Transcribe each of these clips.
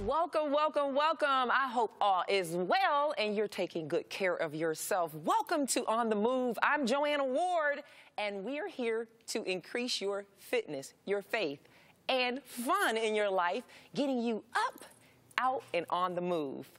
Welcome, welcome, welcome. I hope all is well and you're taking good care of yourself. Welcome to On the Move. I'm JoAnna Ward, and we are here to increase your fitness, your faith, and fun in your life, getting you up, out, and on the move.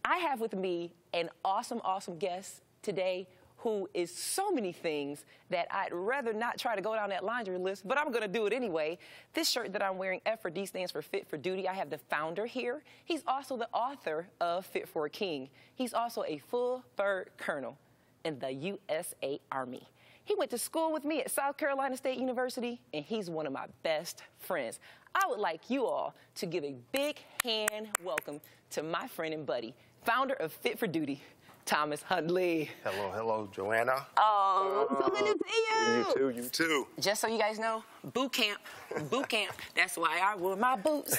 I have with me an awesome, awesome guest today who is so many things that I'd rather not try to go down that laundry list, but I'm going to do it anyway. This shirt that I'm wearing, F for D, stands for Fit for Duty. I have the founder here. He's also the author of Fit for a King. He's also a full third colonel in the USA Army. He went to school with me at South Carolina State University, and he's one of my best friends. I would like you all to give a big hand welcome to my friend and buddy, founder of Fit for Duty, Thomas Hundley. Hello, hello, JoAnna. Oh, so good to see you. You too, you too. Just so you guys know, boot camp. That's why I wore my boots.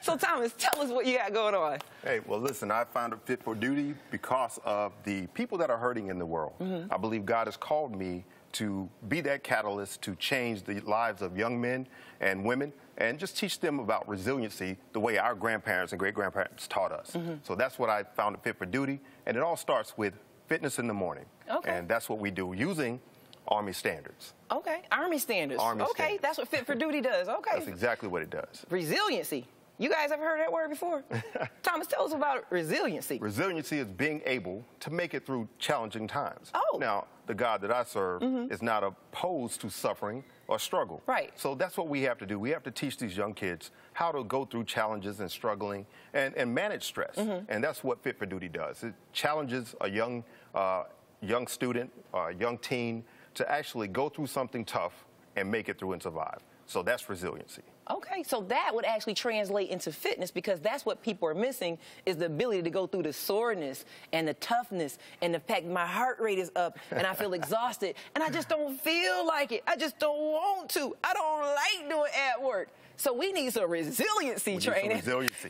So, Thomas, tell us what you got going on. Hey, well, listen, I founded Fit for Duty because of the people that are hurting in the world. I believe God has called me to be that catalyst to change the lives of young men and women and just teach them about resiliency the way our grandparents and great-grandparents taught us. So that's what I founded Fit for Duty, and it all starts with fitness in the morning. Okay. And that's what we do using Army standards. Okay, Army standards. Army standards. That's what Fit for Duty does. Okay. That's exactly what it does. Resiliency. You guys ever heard that word before? Thomas, tell us about resiliency. Resiliency is being able to make it through challenging times. Oh. Now, the God that I serve is not opposed to suffering or struggle. Right. So that's what we have to do. We have to teach these young kids how to go through challenges and struggling and manage stress. And that's what Fit for Duty does. It challenges a young student, a young teen to actually go through something tough and make it through and survive. So that's resiliency. Okay, so that would actually translate into fitness, because that's what people are missing, is the ability to go through the soreness and the toughness and the fact my heart rate is up and I feel exhausted and I just don't feel like it. I just don't want to. I don't like doing at work. So we need some resiliency training.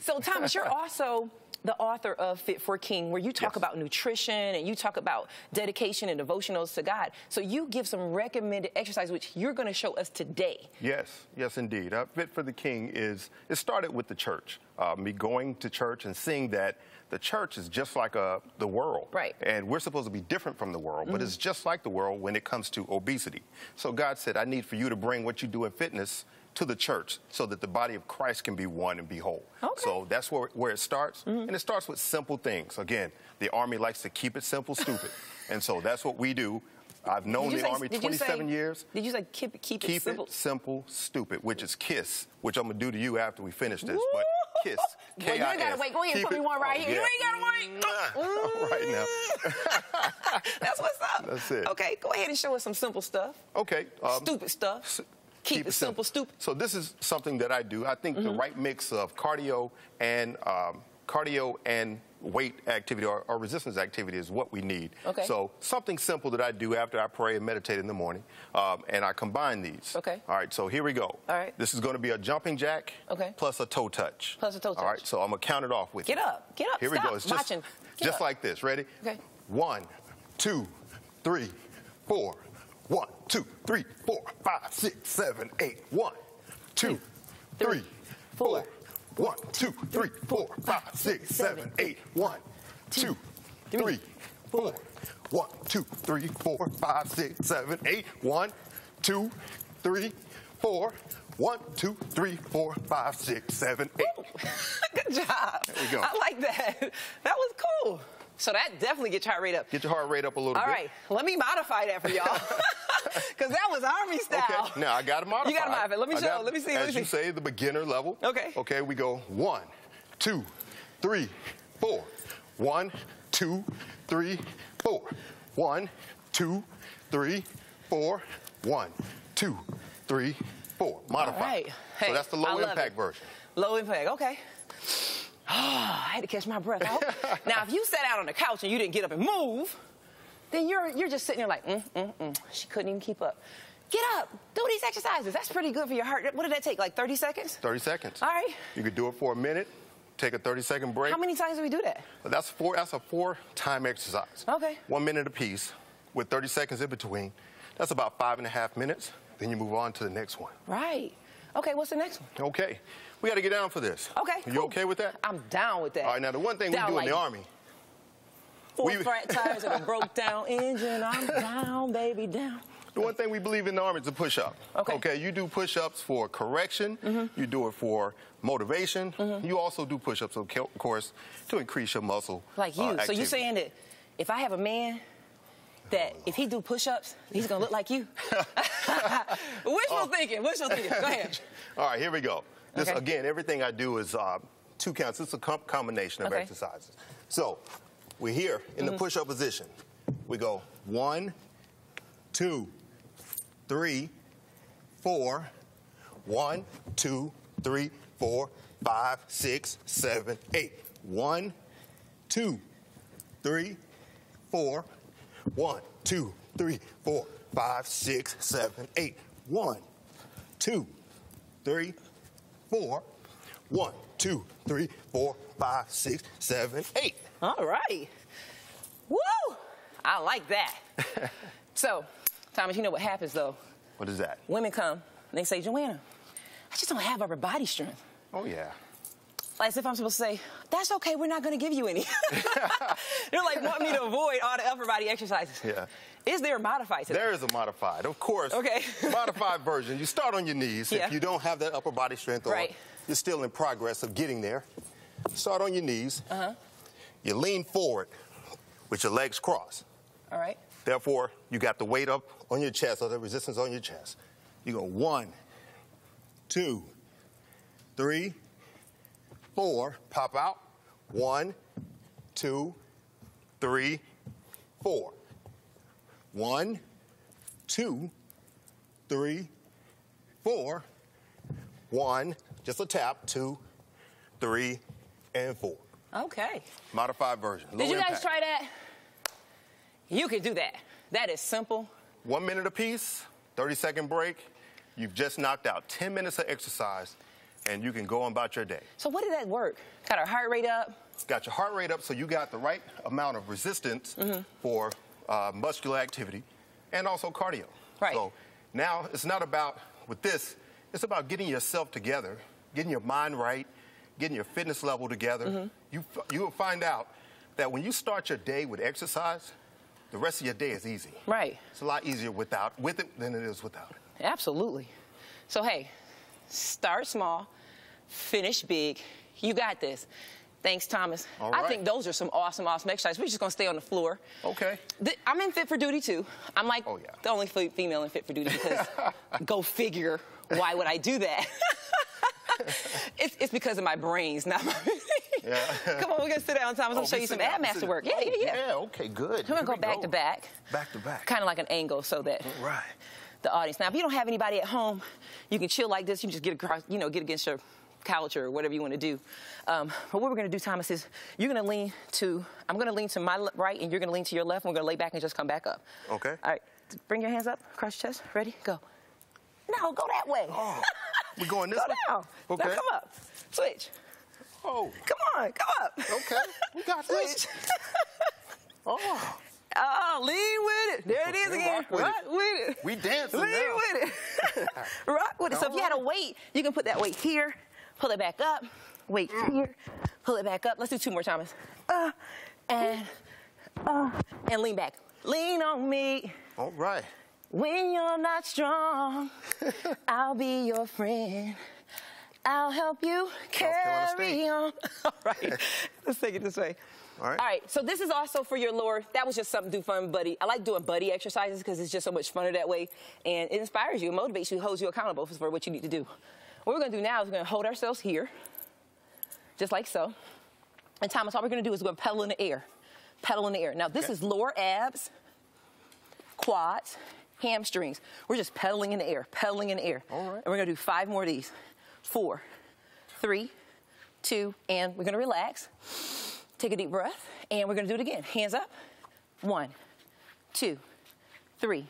So, Thomas, you're also the author of Fit for a King, where you talk about nutrition and you talk about dedication and devotionals to God. So you give some recommended exercise, which you're going to show us today. Yes, yes, indeed. Fit for the King it started with the church. Me going to church and seeing that the church is just like the world. Right. And we're supposed to be different from the world, but it's just like the world when it comes to obesity. So God said, I need for you to bring what you do in fitness to the church so that the body of Christ can be one and be whole. Okay. So that's where it starts. And it starts with simple things. Again, the Army likes to keep it simple, stupid. And so that's what we do. I've known the Army 27 years. Did you say keep it simple? Keep it simple, stupid, which is KISS, which I'm going to do to you after we finish this. But KISS, K-I-S. Well, you ain't got to wait. Go ahead and put me one right here. You ain't got to wait. Right now. That's what's up. That's it. Okay, go ahead and show us some simple stuff. Okay. Stupid stuff. Keep it simple, stupid. So this is something that I do. I think the right mix of cardio and weight activity or resistance activity is what we need. Okay. So something simple that I do after I pray and meditate in the morning, and I combine these. Okay. All right, so here we go. All right. This is going to be a jumping jack plus a toe touch. Plus a toe touch. All right, so I'm going to count it off with you. Get up. Here we go. It's just like this. Ready? Okay. 1, 2, 3, 4. 1, 2, 3, 4, 5, 6, 7, 8. 1, 2, 3, 4. 1, 2, 3, 4, 5, 6, 7, 8. 1, 2, 3, 4. 1, 2, 3, 4, 5, 6, 7, 8. 1, 2, 3, 4. 1, 2, 3, 4, 5, 6, 7, 8. Good job. There we go. I like that. That was cool. So that definitely gets your heart rate up. Get your heart rate up a little bit. All right, let me modify that for y'all. Because that was Army style. Okay, now I got to modify. You got to modify it. Let me show. Let me see. As you say, the beginner level. Okay. Okay, we go 1, 2, 3, 4. 1, 2, 3, 4. 1, 2, 3, 4. 1, 2, 3, 4. Modify. All right. Hey, so that's the low impact version. Low impact, okay. I had to catch my breath. Now, if you sat out on the couch and you didn't get up and move, then you're just sitting there like, she couldn't even keep up. Get up, do these exercises. That's pretty good for your heart. What did that take, like 30 seconds? 30 seconds. All right. You could do it for a minute, take a 30-second break. How many times do we do that? That's a 4-time exercise. Okay. 1 minute apiece with 30 seconds in between. That's about 5.5 minutes. Then you move on to the next one. Right. Okay, what's the next one? Okay. We got to get down for this. Okay, You cool. okay with that? I'm down with that. All right, now the one thing we do in the Army. 4 flat tires and a broke down engine. I'm down, baby, down. The one thing we believe in the Army is a push-up. Okay, you do push-ups for correction. You do it for motivation. You also do push-ups, of course, to increase your muscle Like you. activity. So you're saying that if I have a man that if he do push-ups, he's going to look like you? Wishful thinking. Wishful thinking. Go ahead. All right, here we go. This, Okay. again, everything I do is 2 counts. It's a combination of exercises. So we're here in the push-up position. We go 1, 2, 3, 4. 1, 2, 3, 4, 5, 6, 7, 8. 1, 2, 3, 4. 1, 2, 3, 4, 5, 6, 7, 8. 1, 2, 3, 4. 1, 2, 3, 4, 5, 6, 7, 8. All right. Woo! I like that. So, Thomas, you know what happens, though? What is that? Women come, and they say, JoAnna, I just don't have upper body strength. Oh, yeah. Like as if I'm supposed to say, that's okay, we're not going to give you any. They're like, want me to avoid all the upper body exercises. Yeah. Is there a modified to that? There is a modified, of course. Okay. Modified version. You start on your knees. Yeah. If you don't have that upper body strength, or you're still in progress of getting there, start on your knees. You lean forward with your legs crossed. All right. Therefore, you got the weight up on your chest, or the resistance on your chest. You go 1, 2, 3, 4. Pop out. 1, 2, 3, 4. 1, 2, 3, 4. 1, just a tap. 2, 3, and 4. Okay. Modified version. Did you guys try that? You can do that. That is simple. 1 minute apiece, 30-second break. You've just knocked out 10 minutes of exercise, and you can go on about your day. So what did that work? Got our heart rate up? Got your heart rate up, so you got the right amount of resistance for muscular activity and also cardio. Right. So now it's not about, with this, it's about getting yourself together, getting your mind right, getting your fitness level together. You will find out that when you start your day with exercise, the rest of your day is easy. Right. It's a lot easier with it than it is without it. Absolutely. So, hey, start small, finish big. You got this. Thanks, Thomas. All right. I think those are some awesome exercises. We're just going to stay on the floor. Okay. I'm in Fit for Duty, too. I'm like the only female in Fit for Duty because go figure, why would I do that? It's because of my brains, not my... Come on, we're going to sit down, Thomas. I'll show you some ab master work. Yeah, okay, good. We're going to go back to back. Back to back. Kind of like an angle so that the audience. Now, if you don't have anybody at home, you can chill like this. You can just get across, get against your couch or whatever you want to do. But what we're going to do, Thomas, is you're going to lean to, I'm going to lean to my right, and you're going to lean to your left, and we're going to lay back and just come back up. Okay. All right. Bring your hands up, across your chest. Ready? Go. No, go that way. Oh, we're going this way? way? Go down. Okay. Now come up. Switch. Oh. Come on, come up. Okay. We got this. Oh. Oh, lean with it. There it is again. Rock with it. We dancing lean now. with it. Rock with it. So if you had a weight, you can put that weight here, pull it back up, weight here, pull it back up. Let's do 2 more, Thomas. And lean back. Lean on me. All right. When you're not strong, I'll be your friend. I'll help you carry on. All right. Let's take it this way. All right. All right. So this is also for your lower. That was just something to do fun, buddy. I like doing buddy exercises because it's just so much funner that way. And it inspires you, it motivates you, holds you accountable for what you need to do. What we're going to do now is we're going to hold ourselves here, just like so. And Thomas, all we're going to do is we're going to pedal in the air. Pedal in the air. Now, this is lower abs, quads, hamstrings. We're just pedaling in the air, pedaling in the air. All right. And we're going to do 5 more of these. 4, 3, 2, and we're going to relax. Take a deep breath, and we're going to do it again. Hands up. 1, 2, 3,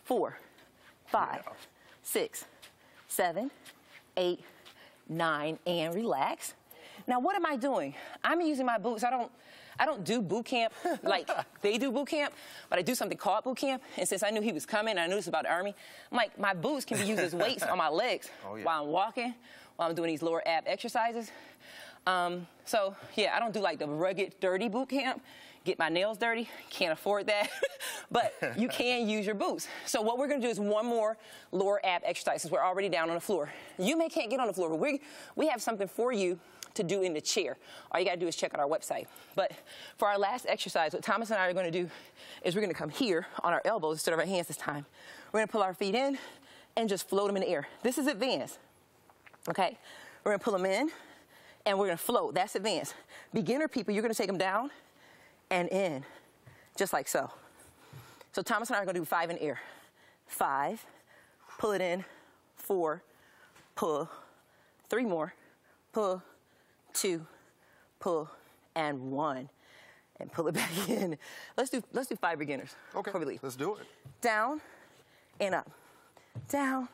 4, 5, 6, 7, 8, 9, and relax. Now, what am I doing? I'm using my boots. I don't do boot camp like they do boot camp, but I do something called boot camp. And since I knew he was coming, and I knew this about the Army, I'm like, my boots can be used as weights on my legs while I'm walking, while I'm doing these lower ab exercises. So, yeah, I don't do like the rugged, dirty boot camp. Get my nails dirty, can't afford that, but you can use your boots. So what we're gonna do is one more lower ab exercise since we're already down on the floor. You can't get on the floor, but we have something for you to do in the chair. All you gotta do is check out our website. But for our last exercise, what Thomas and I are gonna do is we're gonna come here on our elbows instead of our hands this time. We're gonna pull our feet in and just float them in the air. This is advanced, okay? We're gonna pull them in and we're gonna float, that's advanced. Beginner people, you're gonna take them down and in, just like so. So Thomas and I are gonna do 5 in air. 5, pull it in, 4, pull, 3 more, pull, 2, pull, and 1, and pull it back in. Let's do 5 beginners. Okay, before we leave. let's do it. Down and up, down.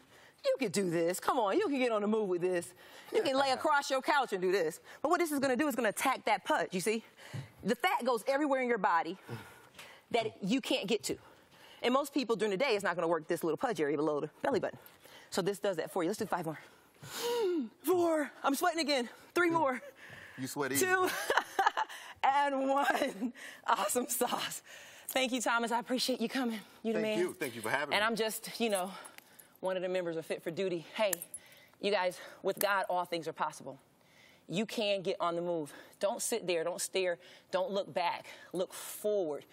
You can do this. Come on, you can get on the move with this. You can lay across your couch and do this. But what this is gonna do is gonna attack that pudge, you see? The fat goes everywhere in your body that you can't get to. And most people during the day, it's not gonna work this little pudge area below the belly button. So this does that for you. Let's do 5 more. 4, I'm sweating again. 3 more. You sweat easy. 2, and 1. Awesome sauce. Thank you, Thomas. I appreciate you coming. You the man. Thank you for having me. And I'm just, one of the members of Fit for Duty. Hey, you guys, with God, all things are possible. You can get on the move. Don't sit there, don't stare, don't look back, look forward.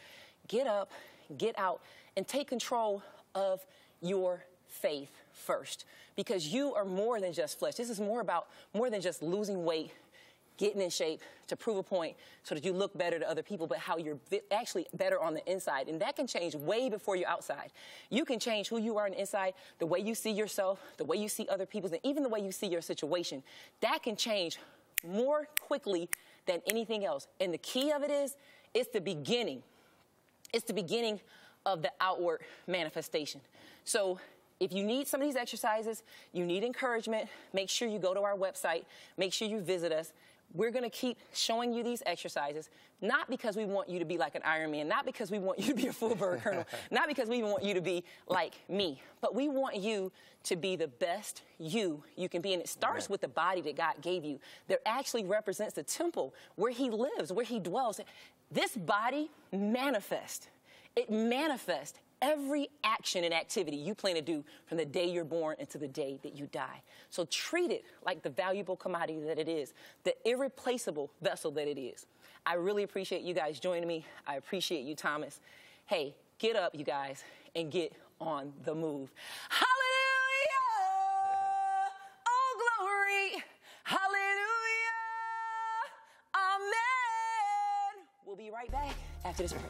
Get up, get out, and take control of your faith first. Because you are more than just flesh. This is more than just losing weight, getting in shape to prove a point so that you look better to other people, but how you're actually better on the inside. And that can change way before you're outside. You can change who you are on the inside, the way you see yourself, the way you see other people, and even the way you see your situation. That can change more quickly than anything else. And the key of it is, it's the beginning. It's the beginning of the outward manifestation. So if you need some of these exercises, you need encouragement, make sure you go to our website, make sure you visit us. We're going to keep showing you these exercises, not because we want you to be like an Iron Man, not because we want you to be a full bird colonel, not because we want you to be like me, but we want you to be the best you can be. And it starts with the body that God gave you that actually represents the temple where he lives, where he dwells. This body manifests. It manifests every action and activity you plan to do from the day you're born until the day that you die. So treat it like the valuable commodity that it is, the irreplaceable vessel that it is. I really appreciate you guys joining me. I appreciate you, Thomas. Hey, get up, you guys, and get on the move. Hallelujah! Oh, glory! Hallelujah! Amen! We'll be right back after this break.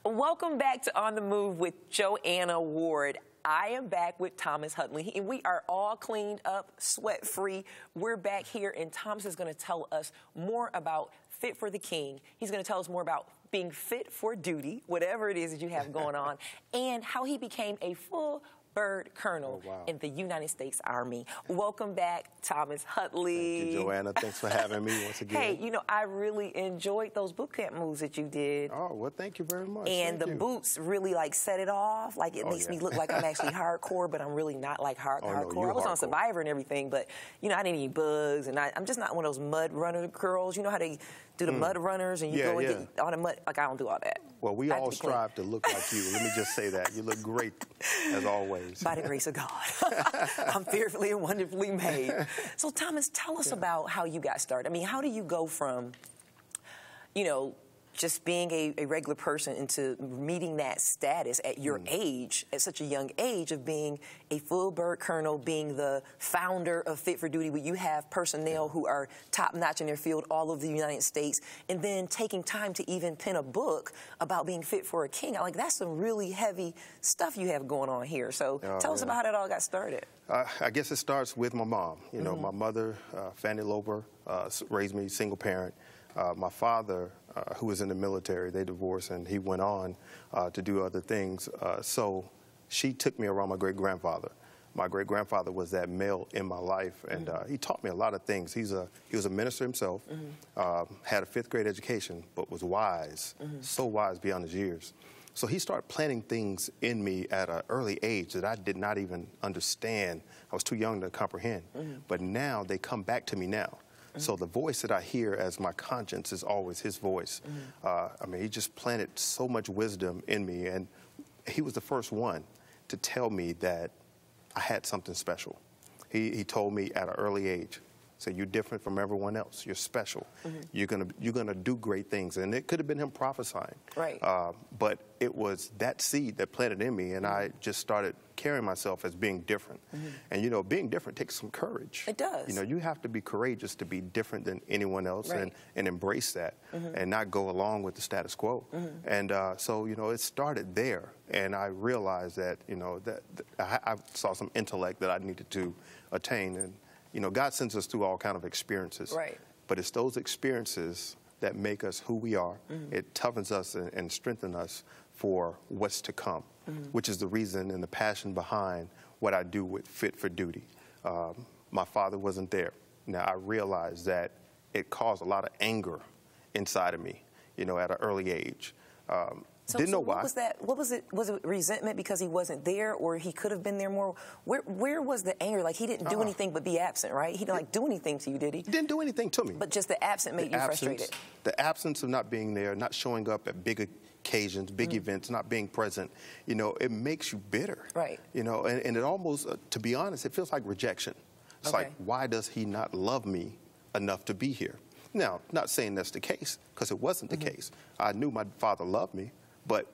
Welcome back to On the Move with JoAnna Ward. I am back with Thomas Hundley, and we are all cleaned up, sweat-free. We're back here, and Thomas is going to tell us more about Fit for the King. He's going to tell us more about being fit for duty, whatever it is that you have going on, and how he became a full bird colonel in the United States Army. Welcome back, Thomas Hundley. Thank you, JoAnna. Thanks for having me once again. Hey, I really enjoyed those boot camp moves that you did. Oh, well, thank you very much. And the boots really, set it off. It makes me look like I'm actually hardcore, but I'm really not, hardcore. No, I was on Survivor and everything, but, I didn't eat bugs, and I'm just not one of those mud runner girls. You know how they do the mud runners, and you go and get all the mud? I don't do all that. Well, we all strive to look like you. Let me just say that. You look great, as always. By the grace of God. I'm fearfully and wonderfully made. So, Thomas, tell us about how you got started. I mean, how do you go from, just being a regular person into meeting that status at your age, at such a young age, of being a full bird colonel, being the founder of Fit for Duty, where you have personnel who are top-notch in their field all over the United States, and then taking time to even pen a book about being fit for a king? That's some really heavy stuff you have going on here. So tell us about how that all got started. I guess it starts with my mom. My mother, Fanny Loper, raised me single parent. My father who was in the military. They divorced, and he went on to do other things. So she took me around my great-grandfather. My great-grandfather was that male in my life, and he taught me a lot of things. He was a minister himself, had a 5th grade education, but was wise, so wise beyond his years. So he started planting things in me at an early age that I did not even understand. I was too young to comprehend. But now they come back to me now. So the voice that I hear as my conscience is always his voice. I mean, he just planted so much wisdom in me, and he was the first one to tell me that I had something special. He told me at an early age, so you're different from everyone else. You're special. You're gonna do great things. And it could have been him prophesying. Right. But it was that seed that planted in me, and I just started carrying myself as being different. And, you know, being different takes some courage. It does. You know, you have to be courageous to be different than anyone else, and embrace that and not go along with the status quo. And so, you know, it started there. And I realized that, you know, that I saw some intellect that I needed to attain. And, you know, God sends us through all kind of experiences. Right. But it's those experiences that make us who we are. It toughens us and strengthens us for what's to come, which is the reason and the passion behind what I do with Fit for Duty. My father wasn't there. Now, I realized that it caused a lot of anger inside of me, you know, at an early age. Didn't know why. What was that? What was it? Was it resentment because he wasn't there, or he could have been there more? Where was the anger? Like, he didn't do anything but be absent, right? He didn't like do anything to you, did he? He didn't do anything to me. But just the absent made you frustrated. The absence of not being there, not showing up at big occasions, big events, not being present, you know, it makes you bitter. Right. You know, and it almost, to be honest, it feels like rejection. It's like, why does he not love me enough to be here? Now, not saying that's the case, because it wasn't the case. I knew my father loved me, but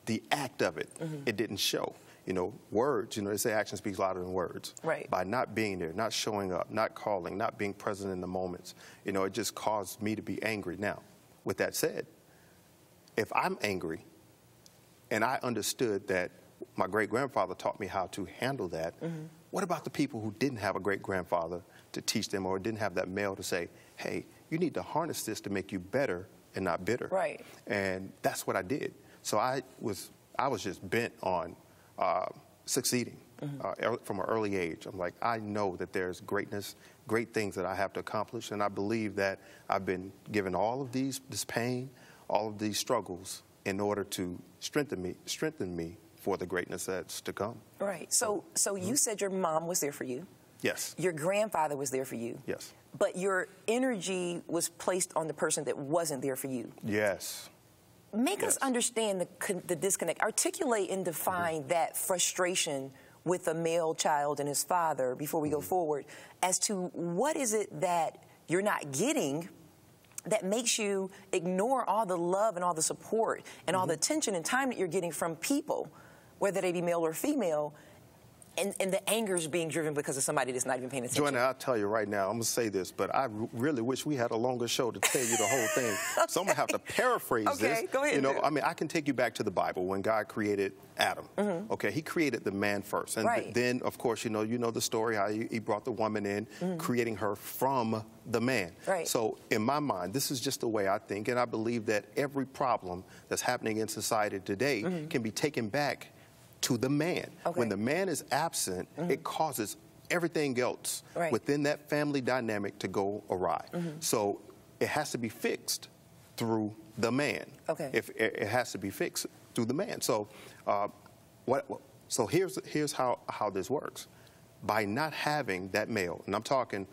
the act of it, it didn't show. You know, words, you know, they say action speaks louder than words. Right. By not being there, not showing up, not calling, not being present in the moments, you know, it just caused me to be angry. Now, with that said, if I'm angry and I understood that my great-grandfather taught me how to handle that, what about the people who didn't have a great-grandfather to teach them, or didn't have that male to say, hey, you need to harness this to make you better and not bitter? Right. And that's what I did. So I was just bent on succeeding from an early age. I'm like, I know that there's greatness, great things that I have to accomplish, and I believe that I've been given all of this pain, all of these struggles in order to strengthen me for the greatness that's to come. Right. So you said your mom was there for you. Yes. Your grandfather was there for you. Yes. But your energy was placed on the person that wasn't there for you. Yes. Make us understand the disconnect. Articulate and define that frustration with a male child and his father before we go forward, as to what is it that you're not getting that makes you ignore all the love and all the support and all the attention and time that you're getting from people, whether they be male or female, and the anger is being driven because of somebody that's not even paying attention. JoAnna, I'll tell you right now, I'm going to say this, but I really wish we had a longer show to tell you the whole thing. So I'm going to have to paraphrase this. Okay, go ahead. You know, I mean, I can take you back to the Bible when God created Adam. Okay, he created the man first. And then, of course, you know the story, how he brought the woman in, creating her from the man. Right. So in my mind, this is just the way I think, and I believe that every problem that's happening in society today can be taken back to the man. When the man is absent, it causes everything else within that family dynamic to go awry. So it has to be fixed through the man. If it has to be fixed through the man. So so here's how this works. By not having that male, and I'm talking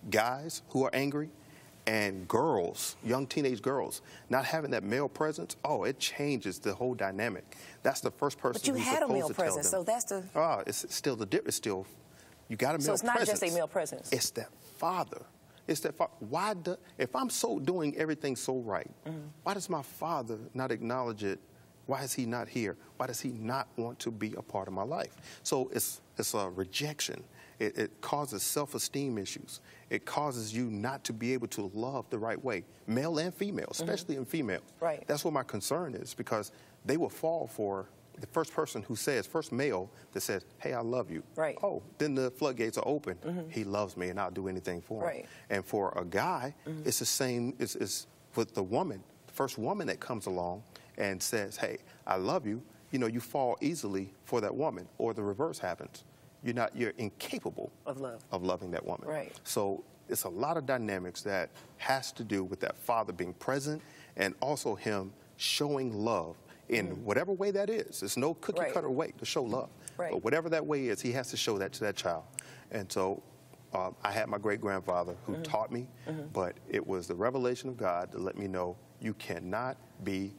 guys who are angry, and girls, young teenage girls, not having that male presence, it changes the whole dynamic. That's the first person who's supposed to tell them. But you had a male presence, so that's the... it's still the difference. Still, you got a male presence. So it's not just a male presence. It's that father. It's that father. If I'm doing everything so right, why does my father not acknowledge it? Why is he not here? Why does he not want to be a part of my life? So it's a rejection. It causes self-esteem issues. It causes you not to be able to love the right way, male and female, especially in female. Right. That's what my concern is, because they will fall for the first person who says, first male that says, hey, I love you. Right. Oh, then the floodgates are open. He loves me and I'll do anything for him. And for a guy, it's the same, it's with the woman. first woman that comes along and says, hey, I love you, you know, you fall easily for that woman, or the reverse happens. You're incapable of loving that woman. Right. So it's a lot of dynamics that has to do with that father being present and also him showing love in whatever way that is. There's no cookie cutter way to show love. Right. But whatever that way is, he has to show that to that child. And so I had my great-grandfather who taught me, but it was the revelation of God to let me know you cannot be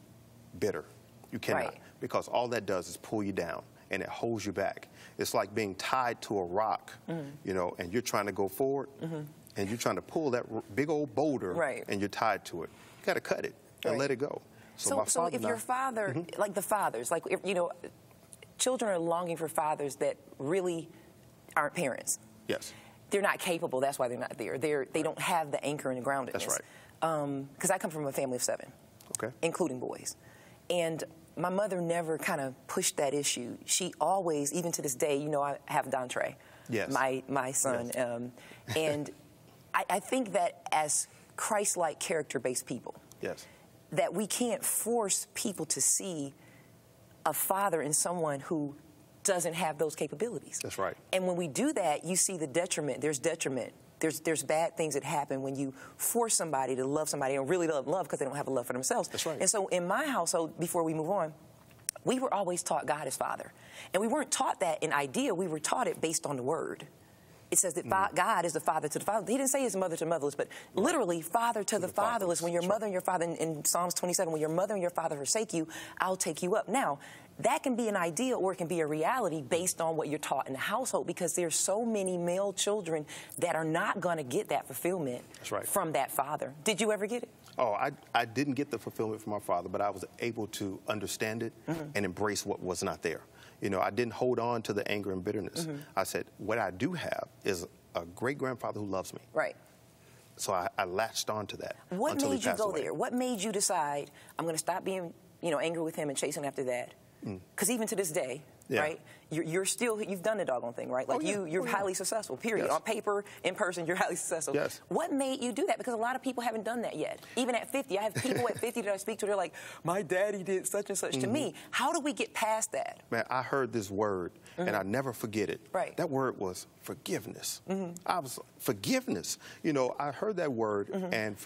bitter. You cannot. Right. Because all that does is pull you down, and it holds you back. It's like being tied to a rock, you know, and you're trying to go forward, and you're trying to pull that big old boulder, and you're tied to it. You got to cut it and let it go. So if your father, like the fathers, like, if, you know, children are longing for fathers that really aren't parents. Yes. They're not capable. That's why they're not there. They don't have the anchor and the groundedness. That's right. Because I come from a family of 7, including boys. And my mother never kind of pushed that issue. She always, even to this day, you know, I have Dontre, my son. Yes. And I think that as Christ-like character-based people, that we can't force people to see a father in someone who doesn't have those capabilities. That's right. And when we do that, you see the detriment. There's detriment. There's bad things that happen when you force somebody to love somebody and really love because they don't have a love for themselves. That's right. And so in my household, before we move on, we were always taught God is Father. And we weren't taught that in idea. We were taught it based on the Word. It says that God is the father to the fatherless. He didn't say he's mother to the motherless, but literally father to the fatherless. When your mother and your father, in Psalms 27, when your mother and your father forsake you, I'll take you up. Now, that can be an idea or it can be a reality based on what you're taught in the household, because there's so many male children that are not going to get that fulfillment from that father. Did you ever get it? Oh, I didn't get the fulfillment from my father, but I was able to understand it and embrace what was not there. You know, I didn't hold on to the anger and bitterness. I said, what I do have is a great-grandfather who loves me. Right. So I latched on to that. What made you go there? What made you decide, I'm going to stop being, you know, angry with him and chasing after that? Because even to this day, right, you're still, you've done the doggone thing, right? Like you're highly successful, period. On paper, in person, you're highly successful. What made you do that? Because a lot of people haven't done that yet. Even at 50, I have people at 50 that I speak to, they're like, my daddy did such and such to me. How do we get past that? Man, I heard this word, and I never forget it. Right. That word was forgiveness. I was, forgiveness. You know, I heard that word, and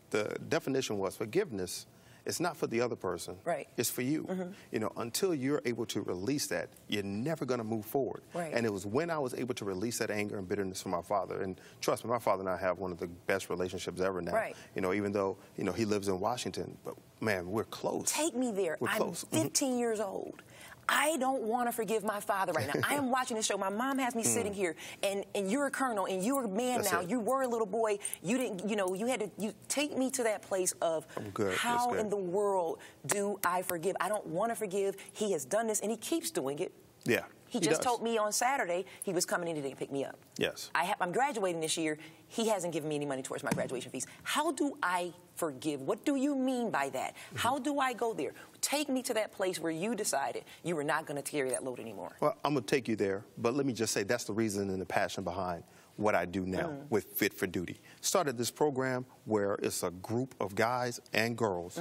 the definition was forgiveness. It's not for the other person. Right. It's for you. You know, until you're able to release that, you're never going to move forward. Right. And it was when I was able to release that anger and bitterness from my father. And trust me, my father and I have one of the best relationships ever now. Right. You know, even though, you know, he lives in Washington, but man, we're close. Take me there. We're close. 15 years old. I don't want to forgive my father right now. I am watching this show. My mom has me sitting here, and you're a colonel, and you're a man now. You were a little boy. You didn't, you know, you take me to that place of how in the world do I forgive? I don't want to forgive. He has done this, and he keeps doing it. Yeah. He just told me on Saturday he was coming in today to pick me up. Yes. I'm graduating this year. He hasn't given me any money towards my graduation fees. How do I forgive? What do you mean by that? How do I go there? Take me to that place where you decided you were not going to carry that load anymore. Well, I'm going to take you there, but let me just say that's the reason and the passion behind what I do now with Fit for Duty. Started this program where it's a group of guys and girls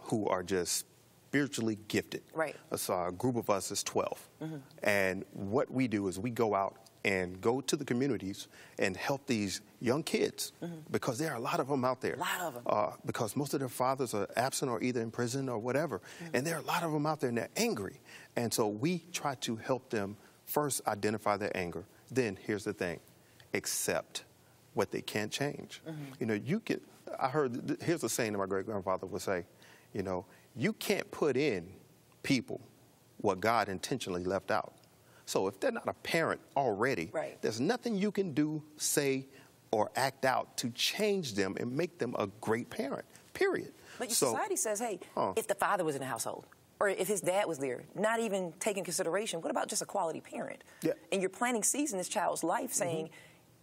who are just spiritually gifted. Right. So a group of us is 12. And what we do is we go out and go to the communities and help these young kids because there are a lot of them out there. A lot of them. Because most of their fathers are absent or either in prison or whatever. And there are a lot of them out there and they're angry. And so we try to help them first identify their anger. Then here's the thing, accept what they can't change. You know, you can, I heard, here's a saying that my great-grandfather would say, you know, you can't put in people what God intentionally left out. So if they're not a parent already, there's nothing you can do, say, or act out to change them and make them a great parent, period. But your society says, hey, if the father was in the household, or if his dad was there, not even taking consideration, what about just a quality parent? And you're planting seeds in this child's life saying,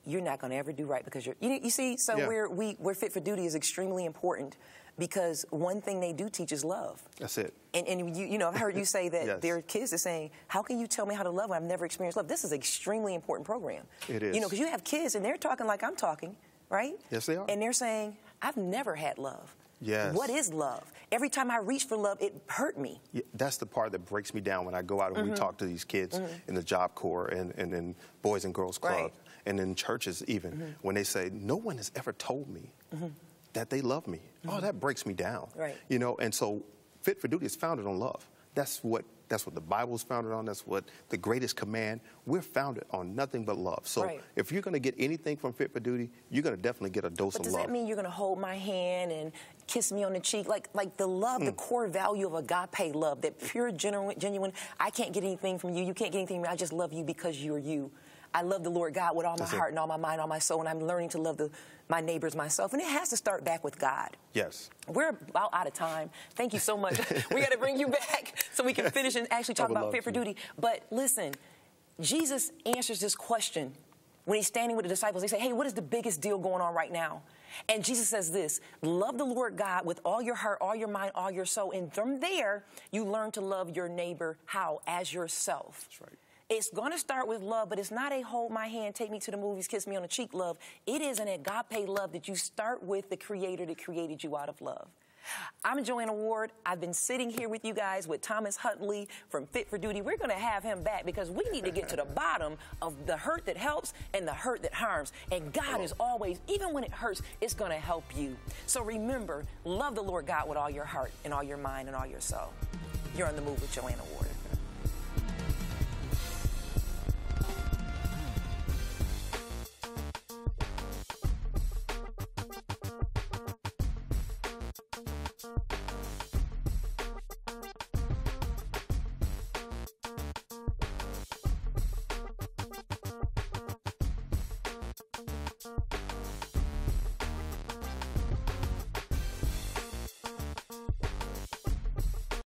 you're not going to ever do right because you're, you see, so we're Fit for Duty is extremely important because one thing they do teach is love. That's it. And you know, I've heard you say that their kids are saying, how can you tell me how to love when I've never experienced love? This is an extremely important program. It is. You know, because you have kids and they're talking like I'm talking, right? Yes, they are. And they're saying, I've never had love. Yes. What is love? Every time I reach for love, it hurt me. Yeah, that's the part that breaks me down when I go out and we talk to these kids in the Job Corps and in Boys and Girls Club Right. and in churches even, when they say, no one has ever told me that they love me. Oh, that breaks me down. Right. You know, and so Fit for Duty is founded on love. That's what the Bible's founded on. That's what the greatest command. We're founded on nothing but love. So Right. if you're going to get anything from Fit for Duty, you're going to definitely get a dose But of does love. that mean you're going to hold my hand and kiss me on the cheek? Like the love, the core value of agape love, that pure, genuine, I can't get anything from you, you can't get anything from me, I just love you because you're you. I love the Lord God with all my heart and all my mind, all my soul, and I'm learning to love my neighbors, myself. And it has to start back with God. Yes. We're about out of time. Thank you so much. We got to bring you back so we can finish and actually talk about Fit for Duty. But listen, Jesus answers this question when he's standing with the disciples. They say, hey, what is the biggest deal going on right now? And Jesus says this: love the Lord God with all your heart, all your mind, all your soul. And from there, you learn to love your neighbor. How? As yourself. That's right. It's going to start with love, but it's not a hold my hand, take me to the movies, kiss me on the cheek love. It is an agape love that you start with the Creator that created you out of love. I'm JoAnna Ward. I've been sitting here with you guys with Thomas Hundley from Fit for Duty. We're going to have him back because we need to get to the bottom of the hurt that helps and the hurt that harms. And God is always, even when it hurts, it's going to help you. So remember, love the Lord God with all your heart and all your mind and all your soul. You're on the move with JoAnna Ward.